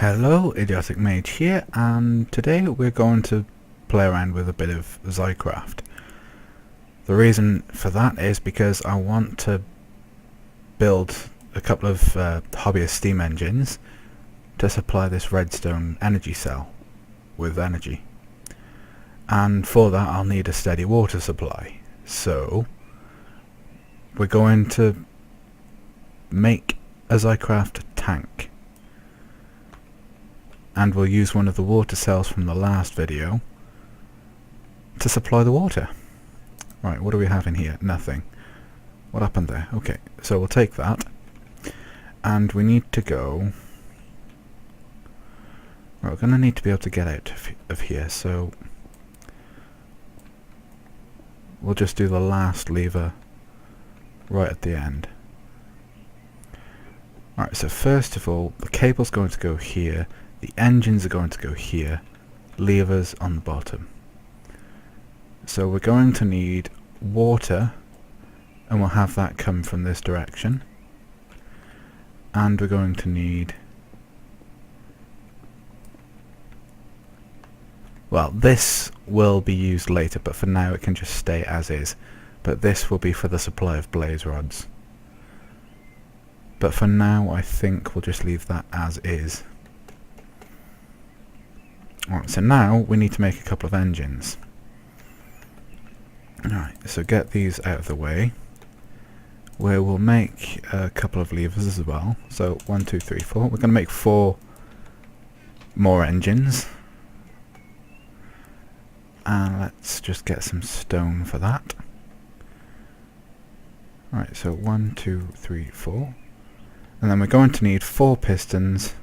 Hello, Idiotic Mage here, and today we're going to play around with a bit of Xycraft. The reason for that is because I want to build a couple of hobbyist steam engines to supply this redstone energy cell with energy. And for that I'll need a steady water supply. So we're going to make a Xycraft tank. And we'll use one of the water cells from the last video to supply the water. Right, what do we have in here? Nothing. What happened there? Okay, so we'll take that. And we need to go... Right, we're going to need to be able to get out of here, so... we'll just do the last lever right at the end. Alright, so first of all, the cable's going to go here. The engines are going to go here, levers on the bottom. So we're going to need water, and we'll have that come from this direction. And we're going to need... well, this will be used later, but for now it can just stay as is. But this will be for the supply of blaze rods. But for now I think we'll just leave that as is. Alright, so now we need to make a couple of engines. Alright, so get these out of the way. Where we'll make a couple of levers as well. So 1, 2, 3, 4. We're going to make 4 more engines. And let's just get some stone for that. Alright, so 1, 2, 3, 4. And then we're going to need 4 pistons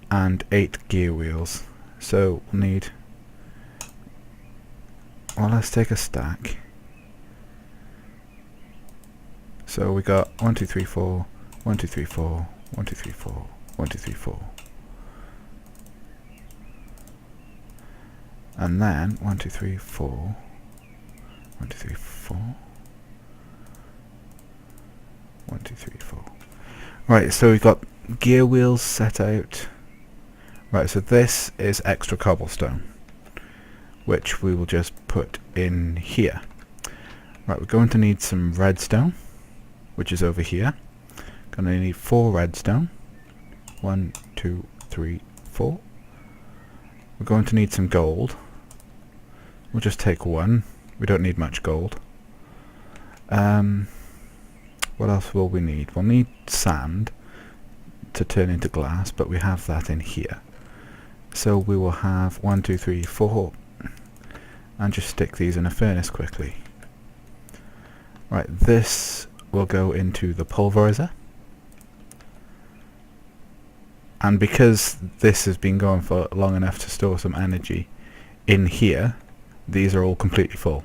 and 8 gear wheels. So we'll need... well, let's take a stack. So we got 1, 2, 3, 4, 1, 2, 3, 4, 1, 2, 3, 4, 1, 2, 3, 4. And then 1, 2, 3, 4, 1, 2, 3, 4, 1, 2, 3, 4. Right, so we've got gear wheels set out. Right, so this is extra cobblestone, which we will just put in here. Right, we're going to need some redstone, which is over here. Going to need 4 redstone. 1, 2, 3, 4. We're going to need some gold. We'll just take 1. We don't need much gold. What else will we need? We'll need sand to turn into glass, but we have that in here. So we will have 1, 2, 3, 4, and just stick these in a furnace quickly. Right, this will go into the pulverizer. And because this has been going for long enough to store some energy in here, these are all completely full.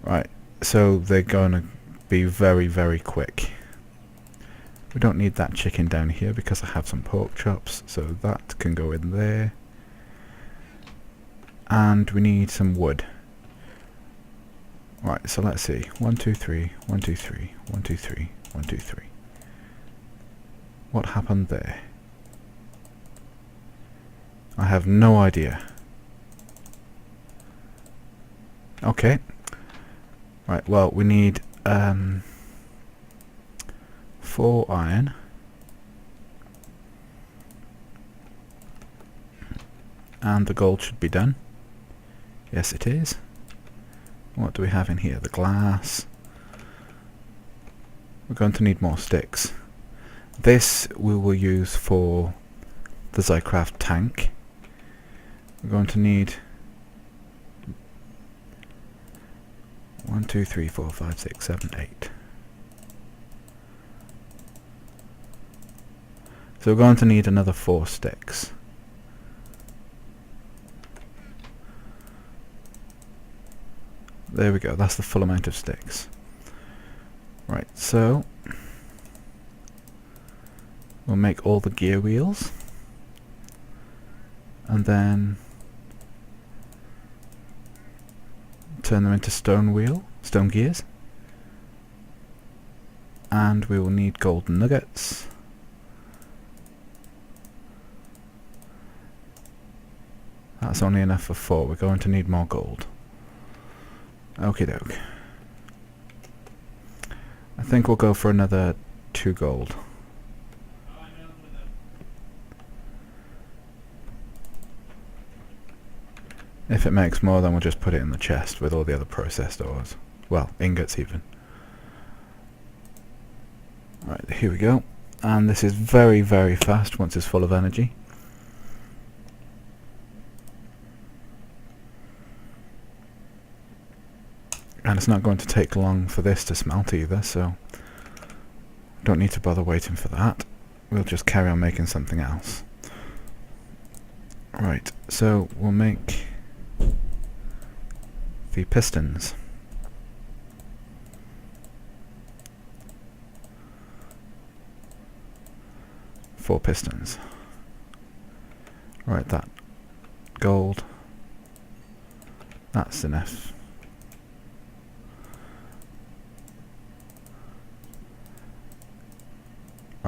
Right, so they're going to be very, very quick. We don't need that chicken down here because I have some pork chops, so that can go in there. And we need some wood. Right, so let's see. 1, 2, 3, 1, 2, 3, 1, 2, 3, 1, 2, 3. What happened there? I have no idea. Okay. Right, well, we need 4 iron. And the gold should be done. Yes, it is. What do we have in here? The glass. We're going to need more sticks. This we will use for the Xycraft tank. We're going to need 1, 2, 3, 4, 5, 6, 7, 8. So we're going to need another 4 sticks. There we go, that's the full amount of sticks. Right, so we'll make all the gear wheels. And then turn them into stone gears. And we will need golden nuggets. That's only enough for 4. We're going to need more gold. Okie doke. I think we'll go for another 2 gold. If it makes more, then we'll just put it in the chest with all the other processed ores. Well, ingots even. Right, here we go. And this is very, very fast once it's full of energy. And it's not going to take long for this to smelt either, so don't need to bother waiting for that. We'll just carry on making something else. Right, so we'll make the pistons. Four pistons. Right, that gold. That's enough.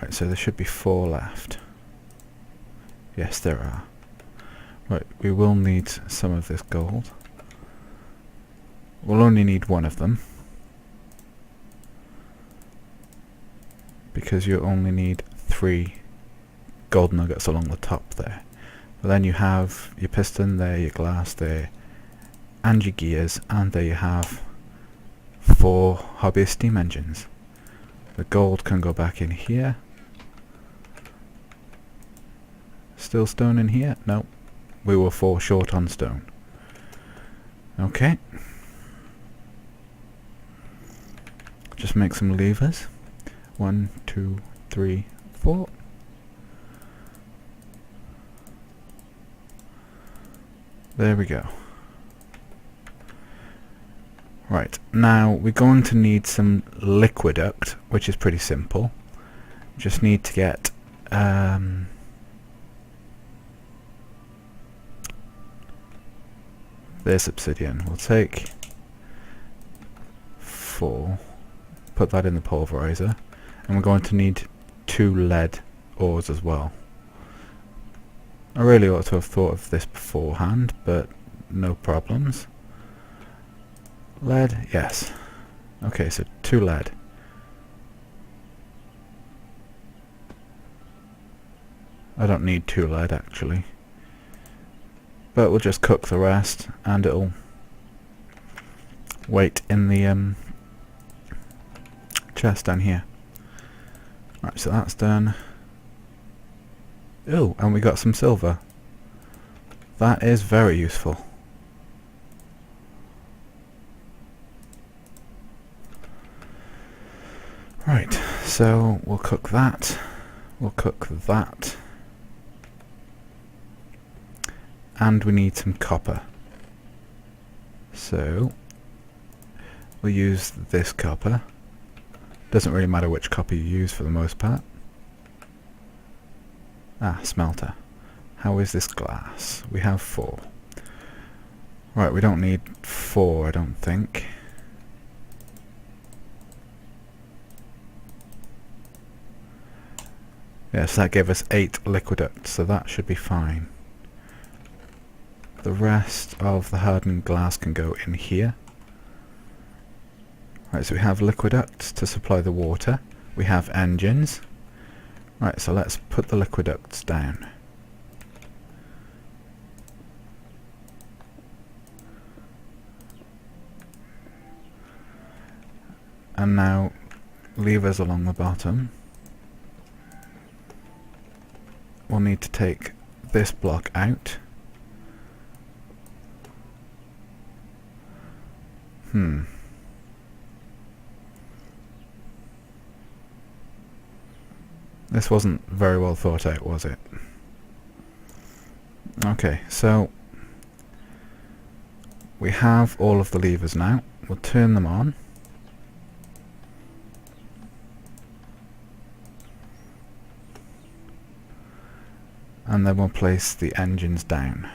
Right, so there should be 4 left. Yes, there are. Right, we will need some of this gold. We'll only need 1 of them, because you only need 3 gold nuggets along the top there. But then you have your piston there, your glass there, and your gears, and there you have 4 hobbyist steam engines. The gold can go back in here. Still stone in here? No. We were 4 short on stone. Okay. Just make some levers. 1, 2, 3, 4. There we go. Right, now we're going to need some liquiduct, which is pretty simple. Just need to get this obsidian. We'll take 4, put that in the pulverizer, and we're going to need 2 lead ores as well. I really ought to have thought of this beforehand, but no problems. Lead, yes. Okay, so 2 lead. I don't need 2 lead actually, but we'll just cook the rest and it'll wait in the chest down here. Right, so that's done. Oh, and we got some silver. That is very useful. Right, so we'll cook that. We'll cook that. And we need some copper. So we'll use this copper. Doesn't really matter which copper you use for the most part. Ah, smelter. How is this glass? We have 4. Right, we don't need 4, I don't think. Yes, that gave us 8 liquiducts, so that should be fine. The rest of the hardened glass can go in here. Right, so we have liquiducts to supply the water. We have engines. Right, so let's put the liquiducts down. And now levers along the bottom. We'll need to take this block out. This wasn't very well thought out, was it? Okay, so we have all of the levers now. We'll turn them on. And then we'll place the engines down.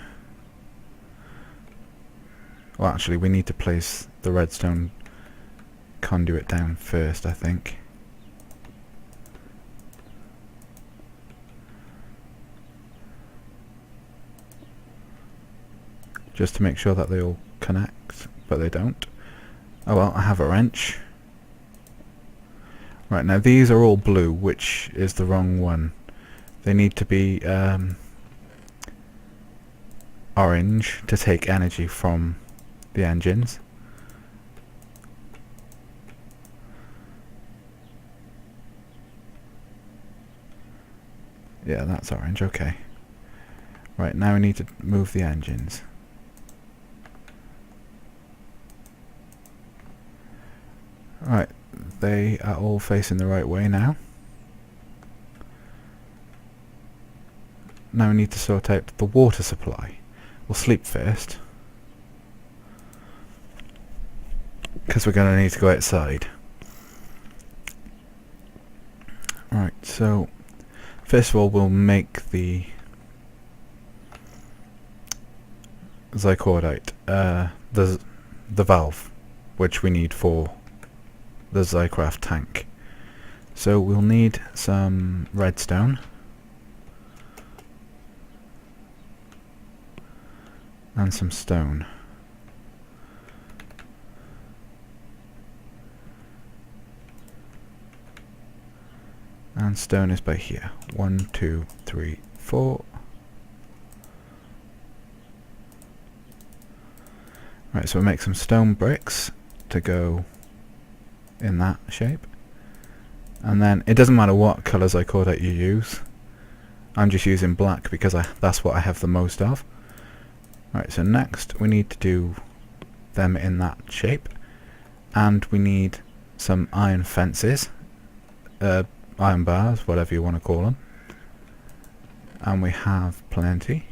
Well, actually, we need to place the redstone conduit down first, I think. just to make sure that they all connect, but they don't. Oh well, I have a wrench. Right, now these are all blue, which is the wrong one. They need to be orange to take energy from the engines. Yeah, that's orange, okay. Right, now we need to move the engines. Right, they are all facing the right way now. Now we need to sort out the water supply. We'll sleep first, because we're going to need to go outside. Right, so first of all we'll make the Xycraft, the valve, which we need for the Xycraft tank. So we'll need some redstone and some stone. And stone is by here. 1, 2, 3, 4. Right, so we'll make some stone bricks to go in that shape. And then it doesn't matter what colours Xycraft you use. I'm just using black because that's what I have the most of. Right, so next we need to do them in that shape. And we need some iron fences. Iron bars, whatever you want to call them. And we have plenty.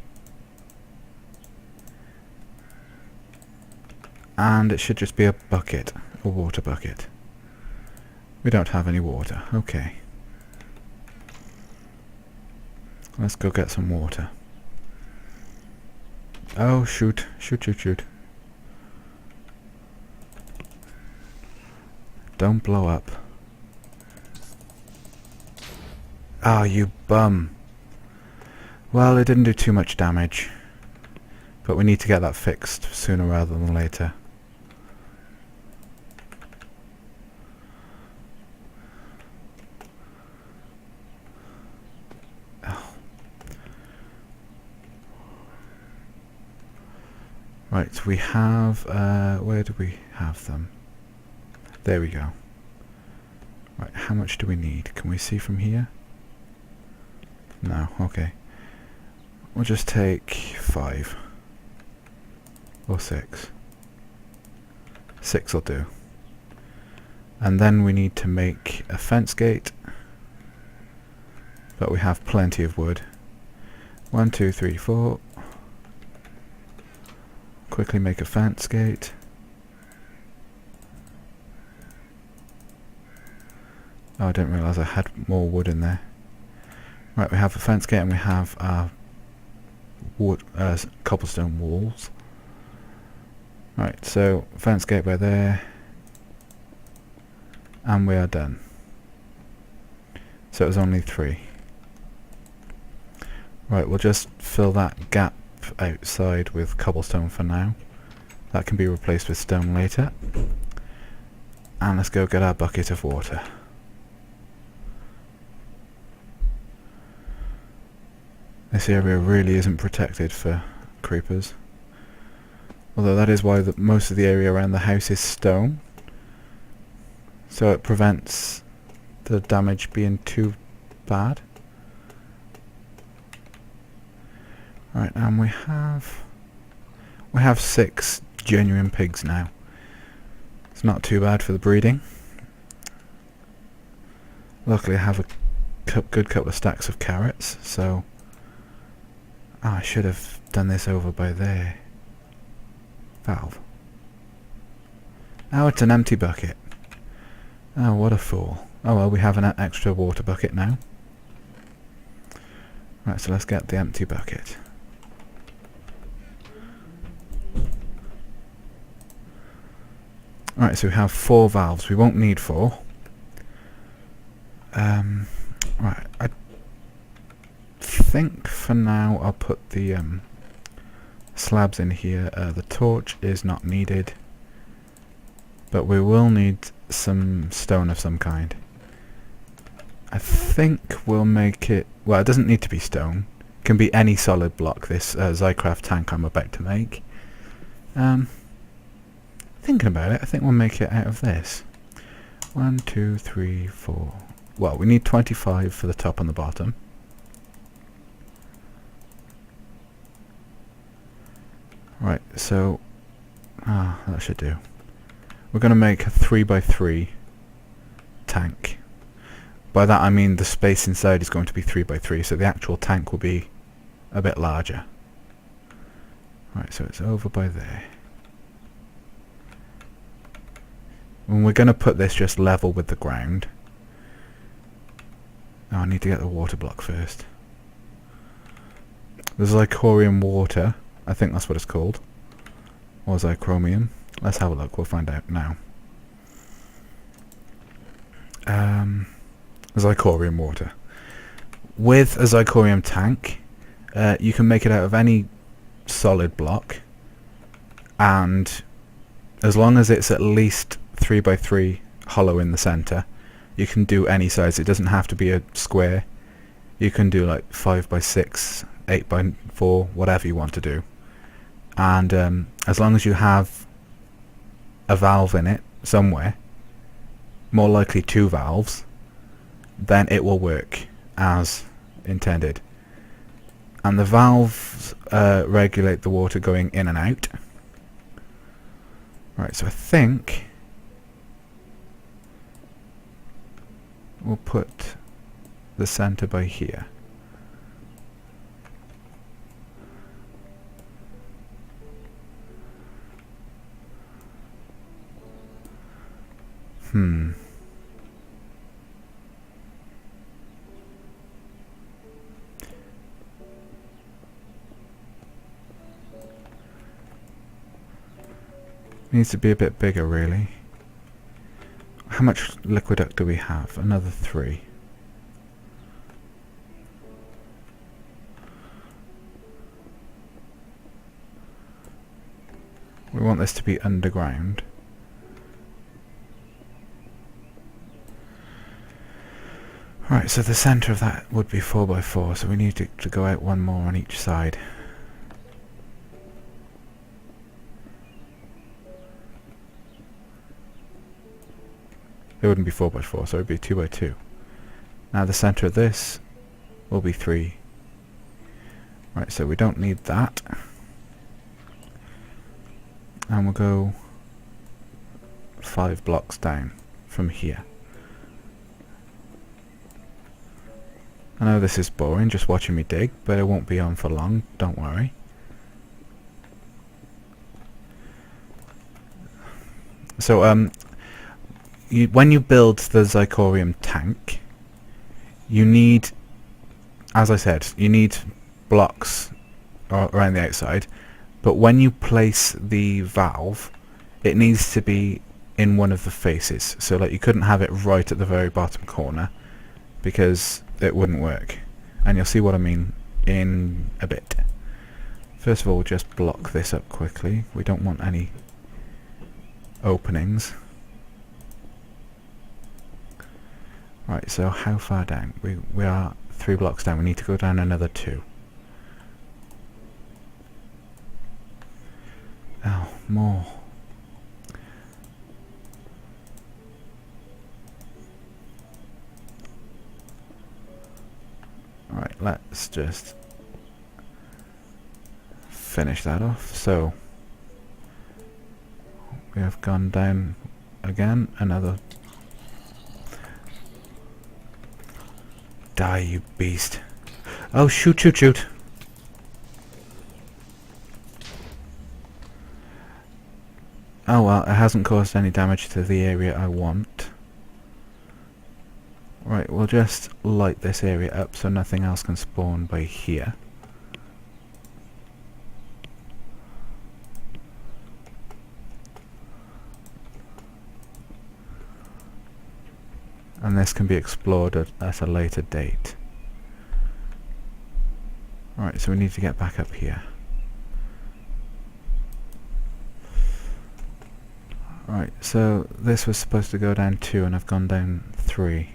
And it should just be a bucket, a water bucket. We don't have any water, okay. Let's go get some water. Oh, shoot, shoot, shoot, shoot. Don't blow up. Ah, you bum. Well, it didn't do too much damage. But we need to get that fixed sooner rather than later. Oh. Right, we have... where do we have them? There we go. Right, how much do we need? Can we see from here? No, okay. We'll just take 5. Or 6. 6 will do. And then we need to make a fence gate. But we have plenty of wood. 1, 2, 3, 4. Quickly make a fence gate. Oh, I didn't realise I had more wood in there. Right, we have a fence gate and we have our wood, cobblestone walls. Right, so fence gate by there. And we are done. So it was only 3. Right, we'll just fill that gap outside with cobblestone for now. That can be replaced with stone later. And let's go get our bucket of water. This area really isn't protected for creepers. Although that is why most of the area around the house is stone. So it prevents the damage being too bad. Right, and we have 6 genuine pigs now. It's not too bad for the breeding. Luckily I have a good couple of stacks of carrots, so... Oh, I should have done this over by there. Valve. Oh, it's an empty bucket. Oh, what a fool. Oh well, we have an extra water bucket now. Right, so let's get the empty bucket. Right, so we have 4 valves. We won't need 4. Right, I think for now I'll put the slabs in here. The torch is not needed, but we will need some stone of some kind. I think we'll make it, well, it doesn't need to be stone. It can be any solid block, this Xycraft tank I'm about to make. Thinking about it, I think we'll make it out of this. 1, 2, 3, 4. Well, we need 25 for the top and the bottom. Right, so that should do. We're going to make a 3x3 tank. By that I mean the space inside is going to be 3x3, so the actual tank will be a bit larger. Right, so it's over by there. And we're going to put this just level with the ground. Oh, I need to get the water block first. The Xycorium water, I think that's what it's called. Or Xychromium. Let's have a look, we'll find out now. Xycorium water. With a Xycorium tank, you can make it out of any solid block, and as long as it's at least 3x3 hollow in the center, you can do any size. It doesn't have to be a square. You can do like 5x6, 8x4, whatever you want to do. And as long as you have a valve in it somewhere, more likely 2 valves, then it will work as intended. And the valves regulate the water going in and out. Right, so I think we'll put the center by here. Needs to be a bit bigger, really. How much liquiduct do we have? Another 3. We want this to be underground. Right, so the centre of that would be 4x4, so we need to go out one more on each side. It wouldn't be 4x4, so it would be 2x2. Now the centre of this will be 3. Right, so we don't need that. And we'll go 5 blocks down from here. I know this is boring, just watching me dig, but it won't be on for long, don't worry. So, when you build the Xycorium tank, you need, as I said, you need blocks around the outside, but when you place the valve, it needs to be in one of the faces. So like you couldn't have it right at the very bottom corner, because it wouldn't work. And you'll see what I mean in a bit. First of all, we'll just block this up quickly. We don't want any openings. Right, so how far down? We are 3 blocks down. We need to go down another 2. Oh, more. Right, let's just finish that off. So we have gone down again, another. Die, you beast. Oh, shoot, shoot, shoot. Oh well, it hasn't caused any damage to the area I want. Right, we'll just light this area up so nothing else can spawn by here. And this can be explored at a later date. Alright, so we need to get back up here. Right, so this was supposed to go down 2 and I've gone down 3.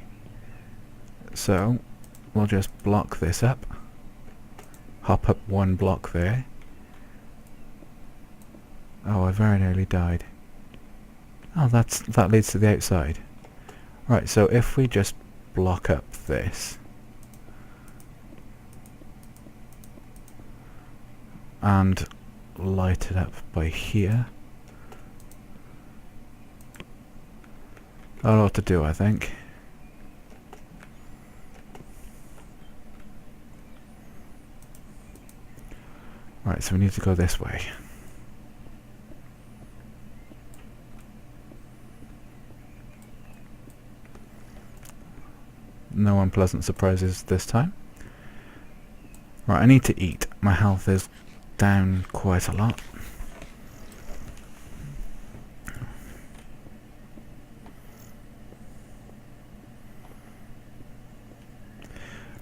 So we'll just block this up, hop up 1 block there. Oh, I very nearly died. Oh, that leads to the outside. Right, so if we just block up this and light it up by here, that'll ought to do, I think. Right, so we need to go this way. No unpleasant surprises this time. Right, I need to eat. My health is down quite a lot.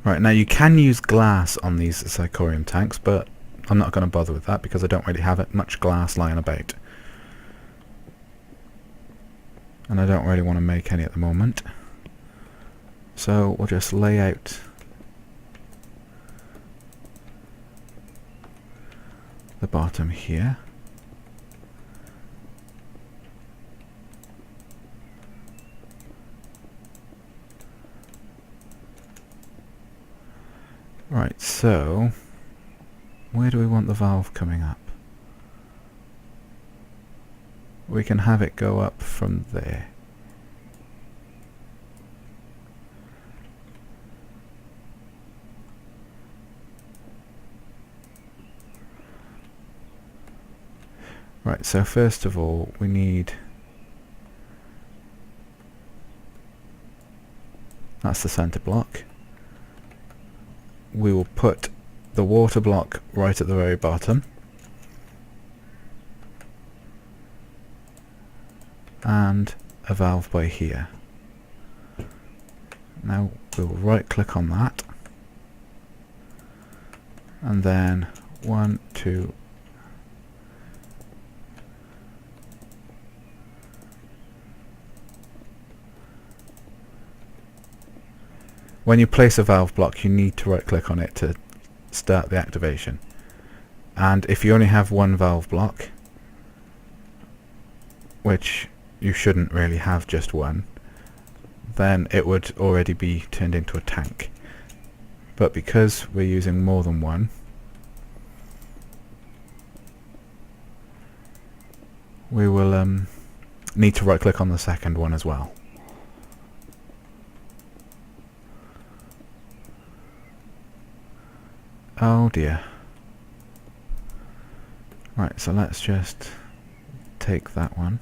Right, now you can use glass on these Xycraft tanks, but I'm not going to bother with that because I don't really have much glass lying about. And I don't really want to make any at the moment. So we'll just lay out the bottom here. Right, so where do we want the valve coming up? We can have it go up from there. Right, so first of all we need, that's the center block. We will put the water block right at the very bottom, and a valve by here. Now we'll right click on that, and then 1, 2, when you place a valve block you need to right click on it to start the activation, and if you only have one valve block, which you shouldn't really have just one, then it would already be turned into a tank. But because we're using more than one, we will need to right click on the second one as well. Oh dear. Right, so let's just take that one.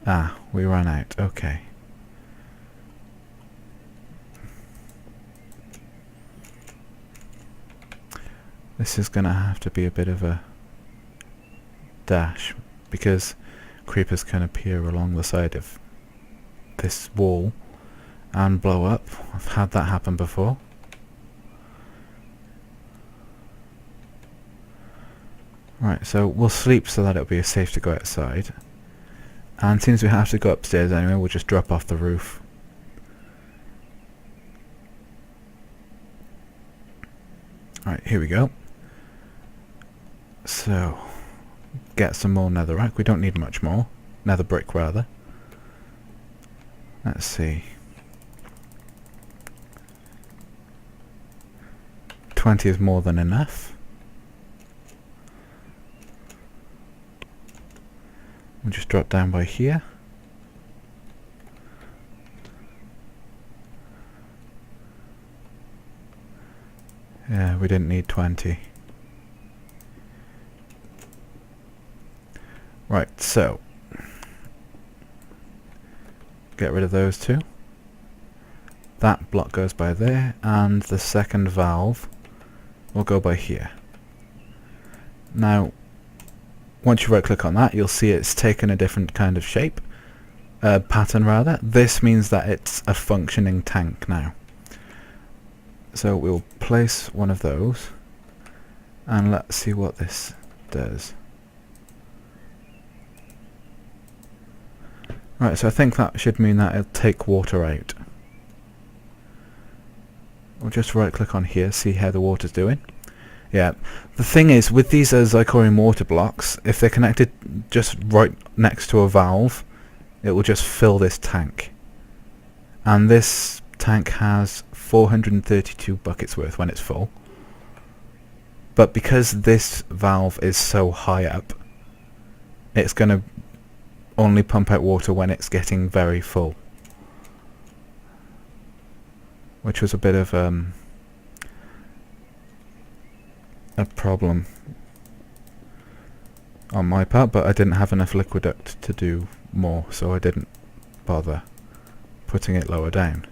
Ah, we ran out. Okay. This is gonna have to be a bit of a dash because creepers can appear along the side of this wall and blow up. I've had that happen before. Right, so we'll sleep so that it'll be safe to go outside. And since we have to go upstairs anyway, we'll just drop off the roof. Alright, here we go. So, get some more netherrack. We don't need much more. Nether brick, rather. Let's see. 20 is more than enough. We'll just drop down by here. Yeah, we didn't need 20. Right, so get rid of those two. That block goes by there, and the second valve will go by here. Now, once you right click on that, you'll see it's taken a different kind of shape. pattern rather. This means that it's a functioning tank now. So we'll place one of those, and let's see what this does. Right, so I think that should mean that it'll take water out. We'll just right click on here, see how the water's doing. Yeah, the thing is, with these Xycraft water blocks, if they're connected just right next to a valve, it will just fill this tank. And this tank has 432 buckets worth when it's full. But because this valve is so high up, it's going to only pump out water when it's getting very full. Which was a bit of a problem on my part, but I didn't have enough liquiduct to do more, so I didn't bother putting it lower down.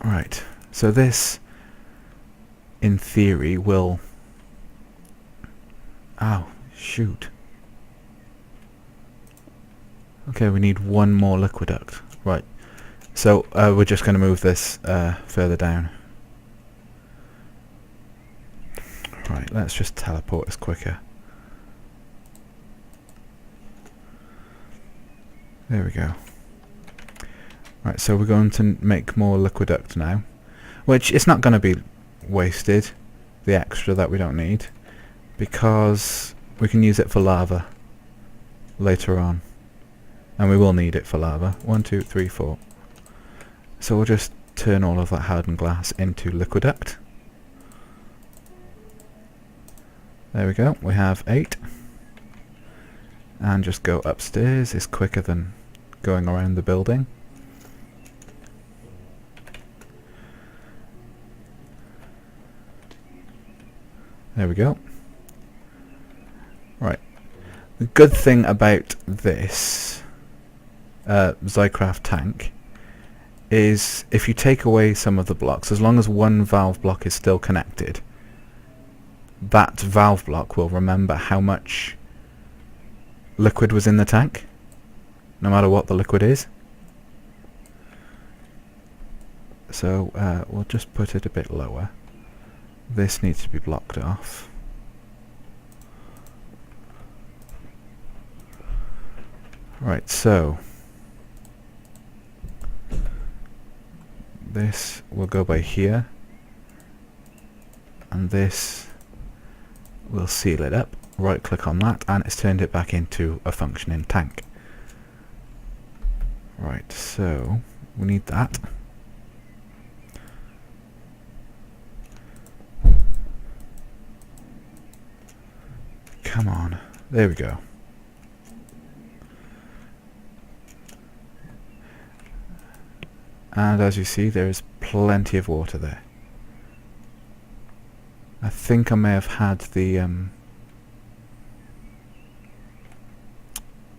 Right, so this in theory will... Oh, shoot. Okay, we need one more liquiduct. Right, so we're just going to move this further down. Right, let's just teleport us quicker. There we go. Right, so we're going to make more liquiduct now, which it's not going to be wasted, the extra that we don't need, because we can use it for lava later on. And we will need it for lava. 1, 2, 3, 4. So we'll just turn all of that hardened glass into liquiduct. There we go. We have 8. And just go upstairs. It's quicker than going around the building. There we go. Right. The good thing about this Xycraft tank is if you take away some of the blocks, as long as one valve block is still connected, that valve block will remember how much liquid was in the tank, no matter what the liquid is. So we'll just put it a bit lower. This needs to be blocked off. Right, so this will go by here, and this will seal it up. Right click on that and it's turned it back into a functioning tank. Right, so we need that. Come on, there we go. And as you see, there is plenty of water there. I think I may have had the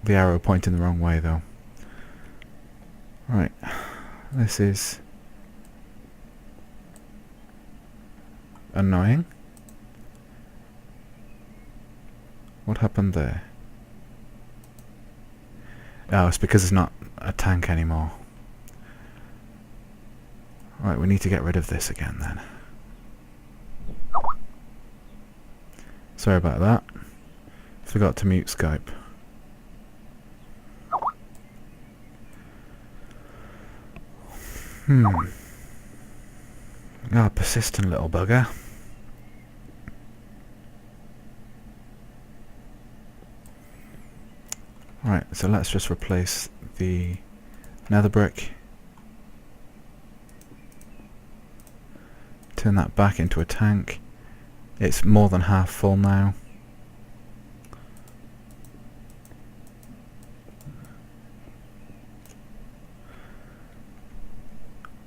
arrow pointing the wrong way though. Right, this is annoying. What happened there? Oh, it's because it's not a tank anymore. Right, we need to get rid of this again then. Sorry about that. Forgot to mute Skype. Ah, persistent little bugger. Right, so let's just replace the nether brick. Turn that back into a tank. It's more than half full now.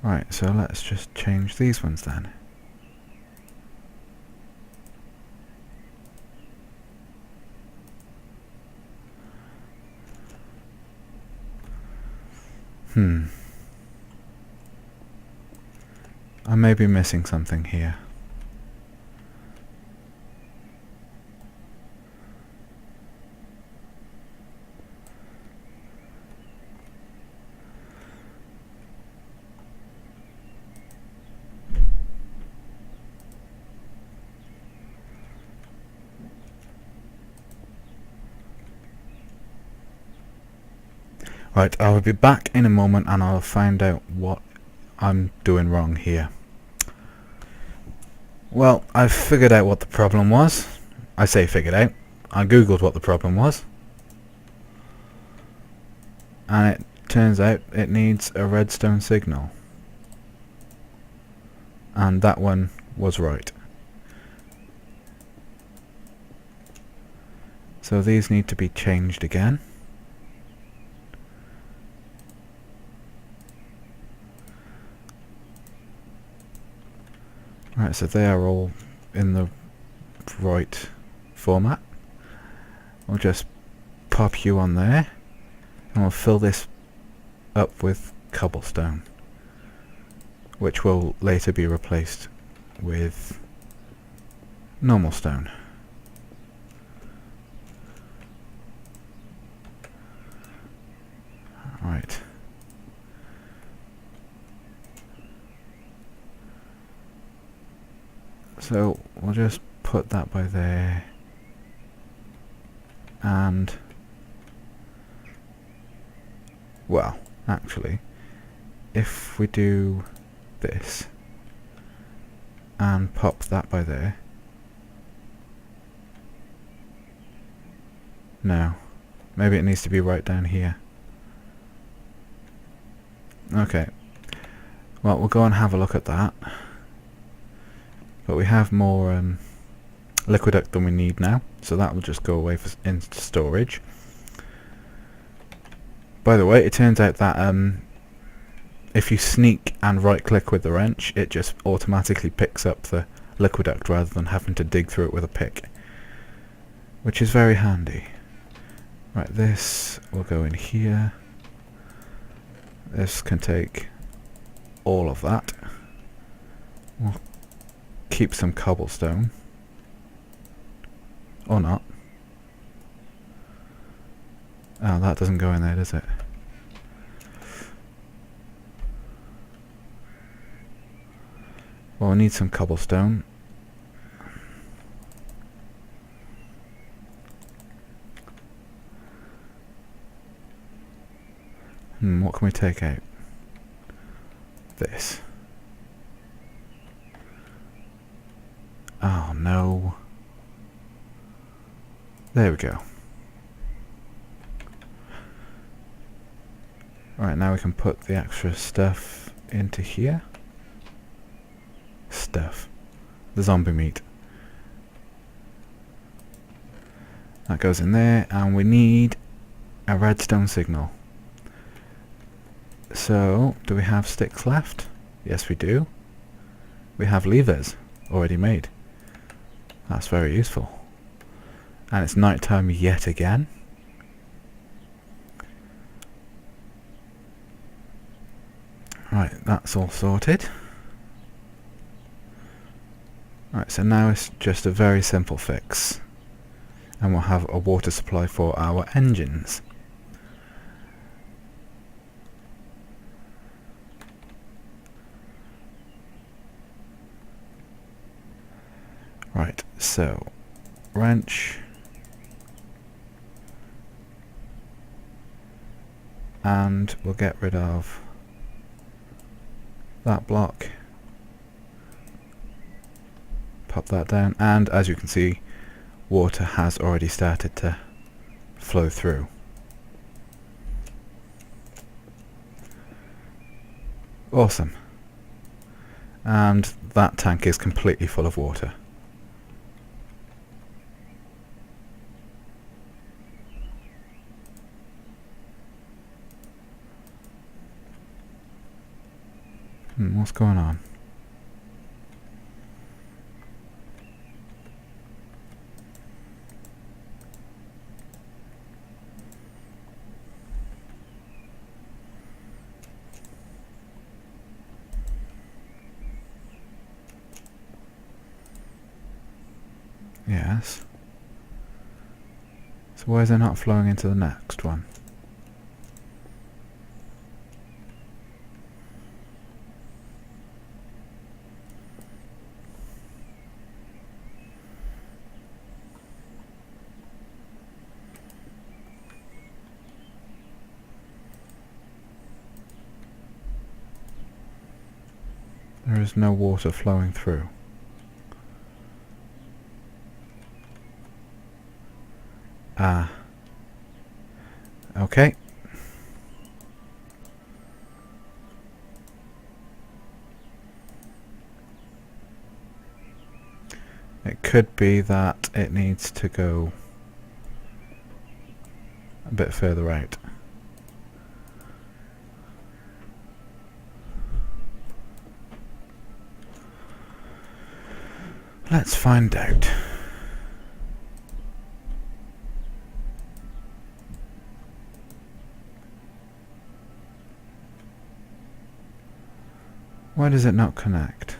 Right, so let's just change these ones then. I may be missing something here. Right, I will be back in a moment and I'll find out what I'm doing wrong here. Well, I've figured out what the problem was. I say figured out. I googled what the problem was. And it turns out it needs a redstone signal. And that one was right. So these need to be changed again. Right, so they are all in the right format. We'll just pop you on there and we'll fill this up with cobblestone, which will later be replaced with normal stone. Right. So we'll just put that by there, and well, actually, if we do this and pop that by there, no, maybe it needs to be right down here. Okay, well, we'll go and have a look at that. But we have more liquiduct than we need now, so that will just go away into storage. By the way, it turns out that if you sneak and right click with the wrench, it just automatically picks up the liquiduct rather than having to dig through it with a pick, which is very handy. Right, this will go in here. This can take all of that. We'll keep some cobblestone. Or not. Oh, that doesn't go in there, does it? Well, we need some cobblestone. What can we take out? This. Oh no. There we go. Right, now we can put the extra stuff into here. Stuff. The zombie meat. That goes in there, and we need a redstone signal. So, do we have sticks left? Yes, we do. We have levers already made. That's very useful. And it's night time yet again. Right, that's all sorted. Right, so now it's just a very simple fix. And we'll have a water supply for our engines. Right, so wrench, and we'll get rid of that block, pop that down, and as you can see, water has already started to flow through. Awesome. And that tank is completely full of water. What's going on? Yes. So why is it not flowing into the next one? There is no water flowing through. Ah. Okay. It could be that it needs to go a bit further out. Let's find out. Why does it not connect?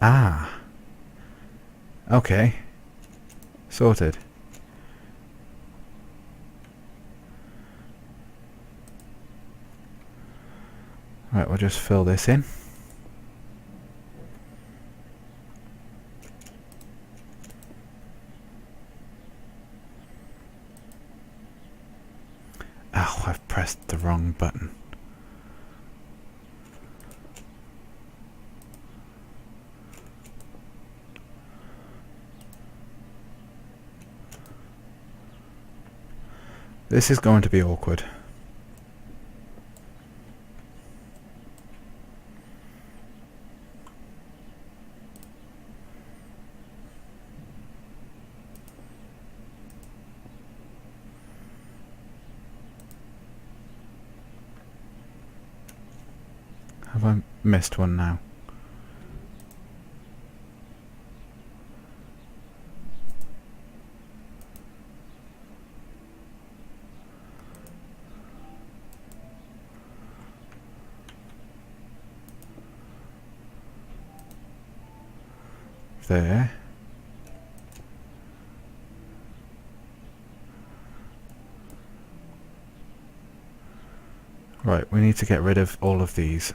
Ah. Okay. Sorted. Right, we'll just fill this in. Oh, I've pressed the wrong button. This is going to be awkward. Have I missed one now? There. Right, we need to get rid of all of these.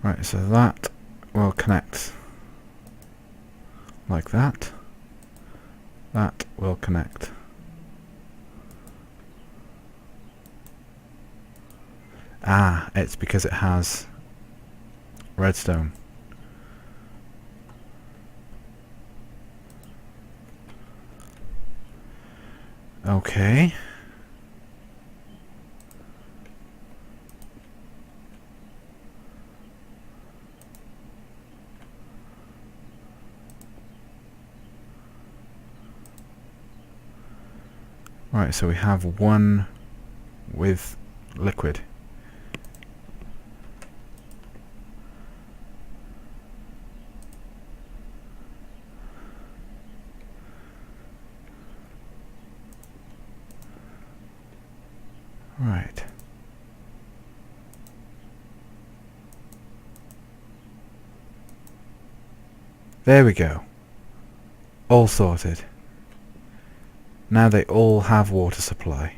Right, so that will connect like that. That will connect. Ah, it's because it has redstone. Okay. Right, so we have one with liquid. Right. There we go. All sorted. Now they all have water supply.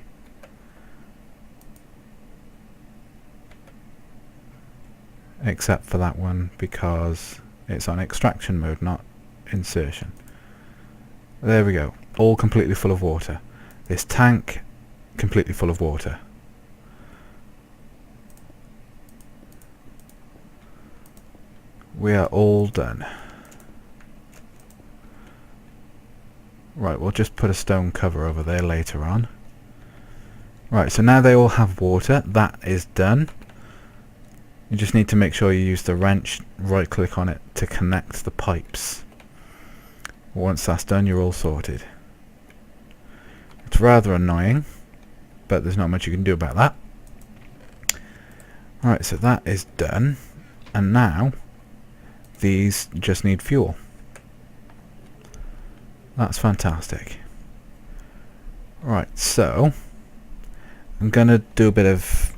Except for that one because it's on extraction mode, not insertion. There we go. All completely full of water. This tank, completely full of water. We are all done. Right, we'll just put a stone cover over there later on. Right, so now they all have water. That is done. You just need to make sure you use the wrench, right click on it to connect the pipes. Once that's done, you're all sorted. It's rather annoying, but there's not much you can do about that. Right, so that is done. And now, these just need fuel. That's fantastic. Right, so I'm gonna do a bit of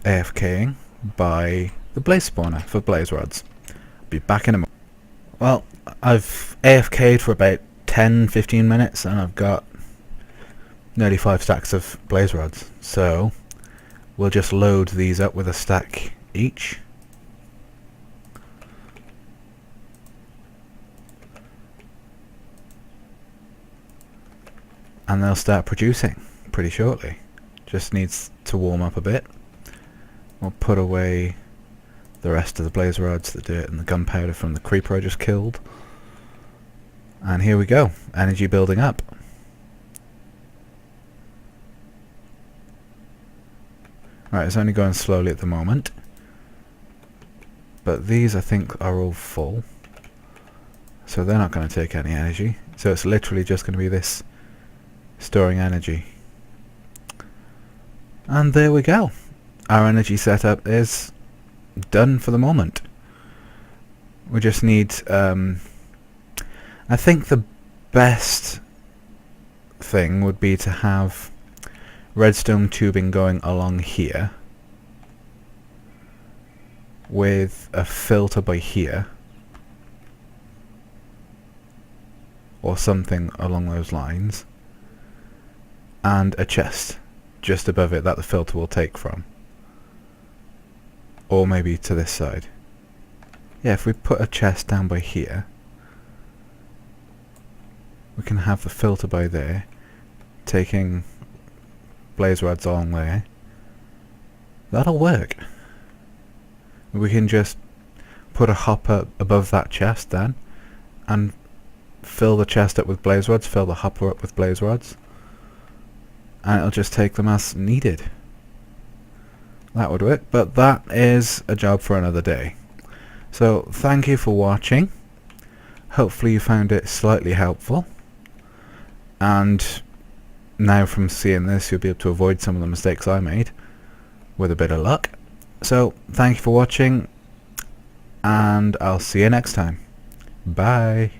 AFKing by the blaze spawner for blaze rods. Be back in a moment. Well, I've AFK'd for about 10-15 minutes and I've got nearly 5 stacks of blaze rods, so we'll just load these up with a stack each. And they'll start producing pretty shortly. Just needs to warm up a bit. We'll put away the rest of the blaze rods, the dirt and the gunpowder from the creeper I just killed. And here we go, energy building up. Right, it's only going slowly at the moment. But these I think are all full. So they're not going to take any energy. So it's literally just going to be this storing energy. And there we go. Our energy setup is done for the moment. We just need I think the best thing would be to have redstone tubing going along here with a filter by here or something along those lines, and a chest just above it that the filter will take from. Or maybe to this side. Yeah, if we put a chest down by here, we can have the filter by there, taking blaze rods along there. That'll work. We can just put a hopper above that chest then, and fill the chest up with blaze rods, fill the hopper up with blaze rods, and it'll just take them as needed. That would work, but that is a job for another day. So thank you for watching. Hopefully you found it slightly helpful, and now from seeing this you'll be able to avoid some of the mistakes I made with a bit of luck. So thank you for watching, and I'll see you next time. Bye.